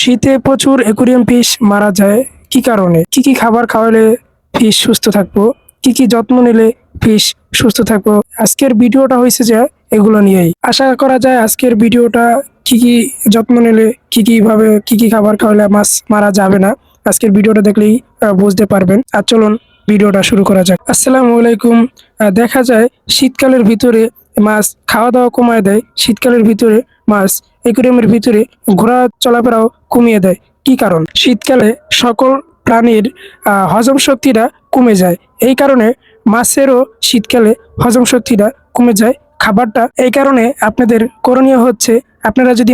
শীতে প্রচুর aquarium fish মারা যায় কি কারণে? কি কি খাবার খাওয়ালে ফিশ সুস্থ থাকবো? কি কি যত্ন নিলে ফিশ সুস্থ থাকবো? আজকের ভিডিওটা হয়েছে যে এগুলো নিয়েই। আশা করা যায় আজকের ভিডিওটা কি কি যত্ন নিলে কি কি খাবার খাওয়ালে মাছ মারা যাবে না, আজকের ভিডিওটা দেখলেই বুঝতে পারবেন। আর চলুন ভিডিওটা শুরু করা যাক। আসসালামু আলাইকুম। দেখা যায় শীতকালের ভিতরে মাছ খাওয়া দাওয়া কমায় দেয়, শীতকালের ভিতরে মাছ অ্যাকুরিয়ামের ভিতরে ঘোরা চলাফেরাও কমিয়ে দেয়। কি কারণ? শীতকালে সকল প্রাণীর হজম শক্তিটা কমে যায়। এই কারণে মাছেরও শীতকালে হজম শক্তিটা কমে যায় খাবারটা। এই কারণে আপনাদের করণীয় হচ্ছে, আপনারা যদি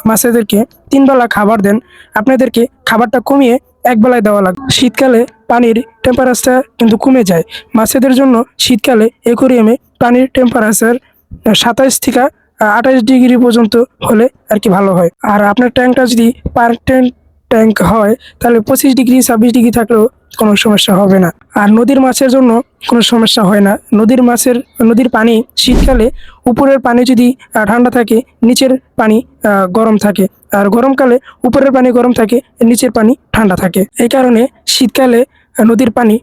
মাছেদেরকে 3 বেলা খাবার দেন, আপনাদেরকে খাবারটা কমিয়ে 1 বেলায় দেওয়া লাগবে। শীতকালে পানির টেম্পারেচার কিন্তু কমে যায়। মাছেদের জন্য শীতকালে অ্যাকুরিয়ামে পানির টেম্পারেচার 27 থেকে 28 ডিগ্রি পর্যন্ত হলে আর কি ভালো হয়। আর আপনার ট্যাঙ্কটা যদি পার্মানেন্ট ট্যাঙ্ক হয় তাহলে 25 ডিগ্রি 26 ডিগ্রি থাকলেও কোনো সমস্যা হবে না। আর নদীর মাছের জন্য কোনো সমস্যা হয় না। নদীর পানি শীতকালে উপরের পানি যদি ঠান্ডা থাকে, নিচের পানি গরম থাকে। আর গরমকালে উপরের পানি গরম থাকে, নিচের পানি ঠান্ডা থাকে। এই কারণে শীতকালে নদীর পানি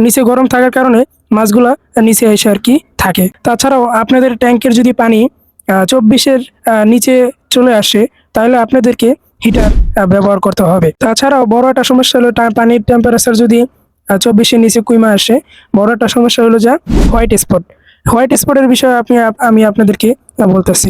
নিচে গরম থাকার কারণে মাছগুলা নিচে এসে আর কি থাকে। তাছাড়াও আপনাদের ট্যাঙ্কের যদি পানি 24-এর নিচে চলে আসে তাহলে আপনাদেরকে হিটার ব্যবহার করতে হবে। তাছাড়াও বড় একটা সমস্যা হলো পানির টেম্পারেচার যদি 24-এর নিচে কমে আসে, বড় একটা সমস্যা হলো যা হোয়াইট স্পটের বিষয়ে আমি আপনাদেরকে বলতেছি।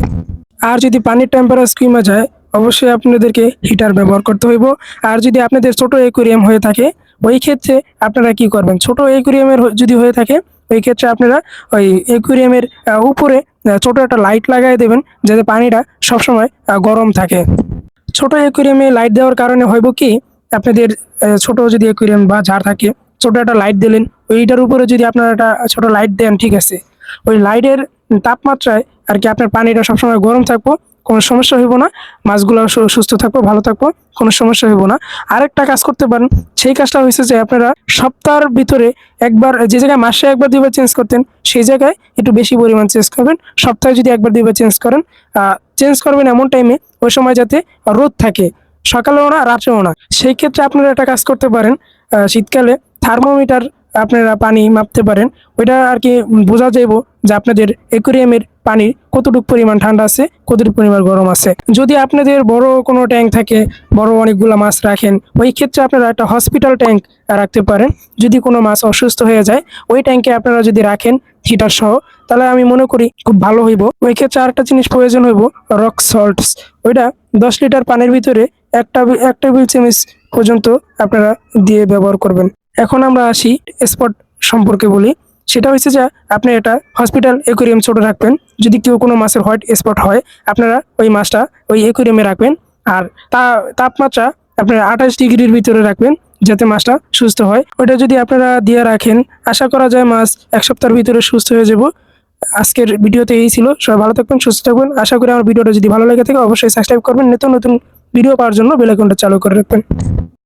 আর যদি পানির টেম্পারেচার কমে যায় অবশ্যই আপনাদেরকে হিটার ব্যবহার করতে হইব। আর যদি আপনাদের ছোট অ্যাকুরিয়াম হয়ে থাকে ওই ক্ষেত্রে আপনারা কি করবেন? ছোট অ্যাকুরিয়ামের যদি হয়ে থাকে ওই ক্ষেত্রে আপনারা ওই অ্যাকুরিয়ামের উপরে ছোট একটা লাইট লাগাই দেবেন যাতে পানিটা সবসময় গরম থাকে। ছোট অ্যাকুরিয়ামে লাইট দেওয়ার কারণে হইব কি, আপনাদের ছোট যদি অ্যাকুরিয়াম বা জার থাকে, ছোট একটা লাইট দিলেন, ওইটার উপরে যদি আপনারা একটা ছোট লাইট দেন, ঠিক আছে, ওই লাইটের তাপমাত্রায় আর কি আপনার পানিটা সবসময় গরম থাকবো, কোনো সমস্যা হইব না। মাছগুলো সুস্থ থাকবো, ভালো থাকবো, কোনো সমস্যা হইব না। আরেকটা কাজ করতে পারেন, সেই কাজটা হয়েছে যে আপনারা সপ্তাহের ভিতরে একবার, যে জায়গায় মাসে একবার 2বার চেঞ্জ করতেন সেই জায়গায় একটু বেশি পরিমাণ চেঞ্জ করবেন। সপ্তাহে যদি একবার 2বার চেঞ্জ করেন, চেঞ্জ করবেন এমন টাইমে ওই সময় যাতে রোদ থাকে, সকালেও না রাত্রেও না। সেই ক্ষেত্রে আপনারা একটা কাজ করতে পারেন, শীতকালে থার্মোমিটার আপনারা পানি মাপতে পারেন। ওইটা আর কি বোঝা যাইব যে আপনাদের অ্যাকুরিয়ামের পানির কতটুকু পরিমাণ ঠান্ডা আছে, কতটুকু পরিমাণ গরম আছে। যদি আপনাদের বড় কোনো ট্যাঙ্ক থাকে, বড় অনেকগুলো মাছ রাখেন, ওই ক্ষেত্রে আপনারা একটা হসপিটাল ট্যাঙ্ক রাখতে পারেন। যদি কোনো মাছ অসুস্থ হয়ে যায় ওই ট্যাঙ্কে আপনারা যদি রাখেন হিটার সহ, তাহলে আমি মনে করি খুব ভালো হইব। ওই ক্ষেত্রে আরেকটা জিনিস প্রয়োজন হইব, রক সল্টস। ওইটা 10 লিটার পানির ভিতরে এক টেবিল চামচ পর্যন্ত আপনারা দিয়ে ব্যবহার করবেন। এখন আমরা আসি স্পট সম্পর্কে বলি। সেটা হচ্ছে যে আপনি এটা হসপিটাল অ্যাকুরিয়াম ছোট রাখবেন। যদি কোনো মাছের হোয়াইট স্পট হয় আপনারা ওই মাছটা ওই অ্যাকুরিয়ামে রাখবেন। আর তাপমাত্রা আপনারা 28 ডিগ্রির ভিতরে রাখবেন যাতে মাছটা সুস্থ হয়। ওইটা যদি আপনারা দিয়ে রাখেন আশা করা যায় মাছ 1 সপ্তাহের ভিতরে সুস্থ হয়ে যাব। আজকের ভিডিওতে এই ছিল। সবাই ভালো থাকবেন, সুস্থ থাকবেন। আশা করি আমার ভিডিওটা যদি ভালো লেগে থাকে অবশ্যই সাবস্ক্রাইব করবেন। নতুন নতুন ভিডিও পাওয়ার জন্য বেল আইকনটা চালু করে রাখবেন।